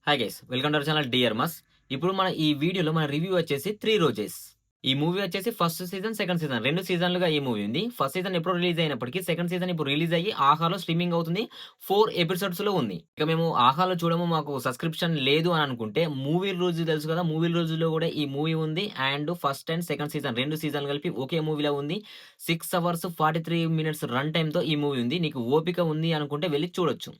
Hi guys welcome to our channel dear మస్. ఇప్పుడు మన ఈ వీడియోలో మన రివ్యూ వచ్చేసి 'త్రీ రోజెస్'. ఈ మూవీ వచ్చేసి ఫస్ట్ సీజన్, సెకండ్ సీజన్ 2 సీజన్లుగా ఈ మూవీ ఉంది. ఫస్ట్ సీజన్ ఎప్పుడో రిలీజ్ అయినప్పటికీ సెకండ్ సీజన్ ఇప్పుడు రిలీజ్ అయ్యి ఆహాలో స్ట్రీమింగ్ అవుతుంది. 4 ఎపిసోడ్స్‌లో ఉంది. ఇక మేము ఆహాలో చూడము, మాకు సబ్స్క్రిప్షన్ లేదు అని అనుకుంటే మూవీ రూల్స్ తెలుసు కదా! మూవీ రూల్స్‌లో కూడా ఈ మూవీ ఉంది. And first and second season 2 సీజన్లు కలిపి ఒకే మూవీలో ఉంది. 6 అవర్స్ 43 మినిట్స్ రన్ టైమ్‌తో ఈ మూవీ ఉంది. నీకు ఓపిక ఉంది అనుకుంటే వెళ్లి చూడొచ్చు.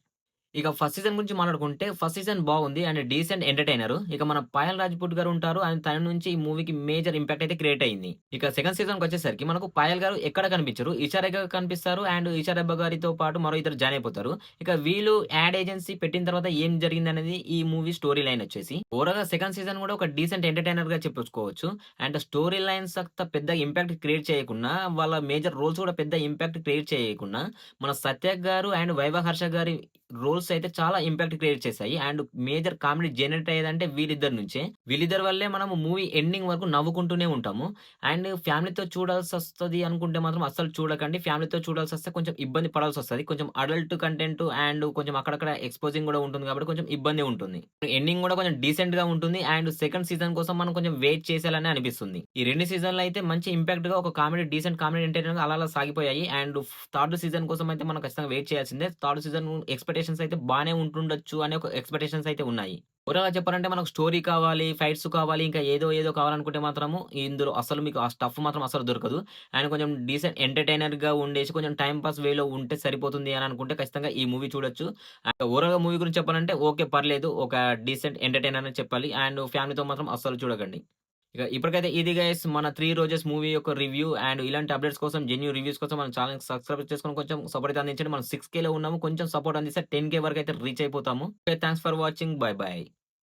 ఇక ఫస్ట్ సీజన్ గురించి మాట్లాడుకుంటే, ఫస్ట్ సీజన్ బాగుంది అండ్ డీసెంట్ ఎంటర్‌టైనరు. ఇక మన 'పాయల్ రాజ్‌పూట్' గారు ఉంటారు. అండ్ తన నుంచి ఈ మూవీకి మేజర్ ఇంపాక్ట్ అయితే క్రియేట్ అయింది. ఇక సెకండ్ సీజన్‌కొచ్చేసరికి మనకు పాయల్ గారు ఎక్కడ కనిపించరు. ఇషారెగా కనిపిస్తారు అండ్ ఇషారెబ్బా గారితో పాటు మరో ఇద్దరు జాయిన్ అయిపోతారు. ఇక వీళ్ళు యాడ్ ఏజెన్సీ పెట్టిన తర్వాత ఏం జరిగిందనేది ఈ మూవీ స్టోరీ లైన్ వచ్చేసి. ఓవరాల్‌గా సెకండ్ సీజన్ కూడా ఒక డీసెంట్ ఎంటర్‌టైనర్‌గా చెప్పుకోవచ్చు. అండ్ స్టోరీ లైన్స్ అంత పెద్ద ఇంపాక్ట్ క్రియేట్ చేయకున్నా, వాళ్ళ మేజర్ రోల్స్ కూడా పెద్ద ఇంపాక్ట్ క్రియేట్ చేయకున్నా, మన సత్య గారు అండ్ వైవా హర్ష గారి రోల్స్ అయితే చాలా ఇంపాక్ట్ క్రియేట్ చేశాయి. అండ్ మేజర్ కామెడీ జనరేట్ అయ్యేదంటే వీళ్ళిద్దరి నుంచే. వీళ్ళిద్దరి వల్లే మనము మూవీ ఎండింగ్ వరకు నవ్వుకుంటూనే ఉంటాము. అండ్ ఫ్యామిలీతో చూడాల్సొస్తది అనుకుంటే మాత్రం అస్సలు చూడకండి. ఫ్యామిలీతో చూడాల్సొస్తే కొంచెం ఇబ్బంది పడాల్సొస్తది. కొంచెం అడల్ట్ కంటెంట్ అండ్ కొంచెం అక్కడక్కడ ఎక్స్‌పోజింగ్ గూడా ఉంటుంది కాబట్టి కొంచెం ఇబ్బందే ఉంటుంది. ఎండింగ్ గూడా కొంచెం డీసెంట్‌గా ఉంటుంది. అండ్ సెకండ్ సీజన్ కోసం మనం కొంచెం వెయిట్ చేసేలానే అనిపిస్తుంది. ఈ 2 సీజన్‌లో అయితే మంచి ఇంపాక్ట్‌గా ఒక కామెడీ డీసెంట్ కామెడీ ఎంటర్‌టైనర్‌గా అలా అలా సాగిపోయాయి. అండ్ థర్డ్ సీజన్ కోసం అయితే మనం ఖచ్చితంగా వెయిట్ చేయాల్సిందే. థర్డ్ సీజన్ ఎక్స్‌పెక్టేషన్స్ అయితే బానే ఉంటుండొచ్చు అనే ఒక ఎక్స్‌పెక్టేషన్స్ అయితే ఉన్నాయి. ఓవరాల్‌గా చెప్పాలంటే మనకు స్టోరీ కావాలి, ఫైట్స్ కావాలి, ఇంకా ఏదో ఏదో కావాలనుకుంటే మాత్రము ఇందులో అసలు మీకు ఆ స్టఫ్ మాత్రం అస్సలు దొరకదు. అండ్ కొంచెం డీసెంట్ ఎంటర్‌టైనర్‌గా ఉండేసి కొంచెం టైమ్ పాస్ వేలో ఉంటే సరిపోతుంది అని అనుకుంటే ఖచ్చితంగా ఈ మూవీ చూడొచ్చు. అండ్ ఓవరాల్‌గా మూవీ గురించి చెప్పాలంటే ఓకే, పర్లేదు. ఒక డీసెంట్ ఎంటర్‌టైనర్ అని చెప్పాలి. అండ్ ఫ్యామిలీతో మాత్రం అస్సలు చూడకండి. ఇక ఇప్పటికైతే ఇది గైస్ మన 'త్రీ రోజెస్' మూవీ యొక్క రివ్యూ. అండ్ ఇలాంటి అప్డేట్స్ కోసం, జెన్యూన్ రివ్యూస్ కోసం మన ఛానెల్‌ని సబ్స్క్రైబ్ చేసుకొని కొంచెం సపోర్ట్ అయితే అందించండి. మనం 6,000లో ఉన్నాము. కొంచెం సపోర్ట్ అందిస్తే 10,000 వరకైతే రీచ్ అయిపోతాము. Okay, thanks for watching. By by.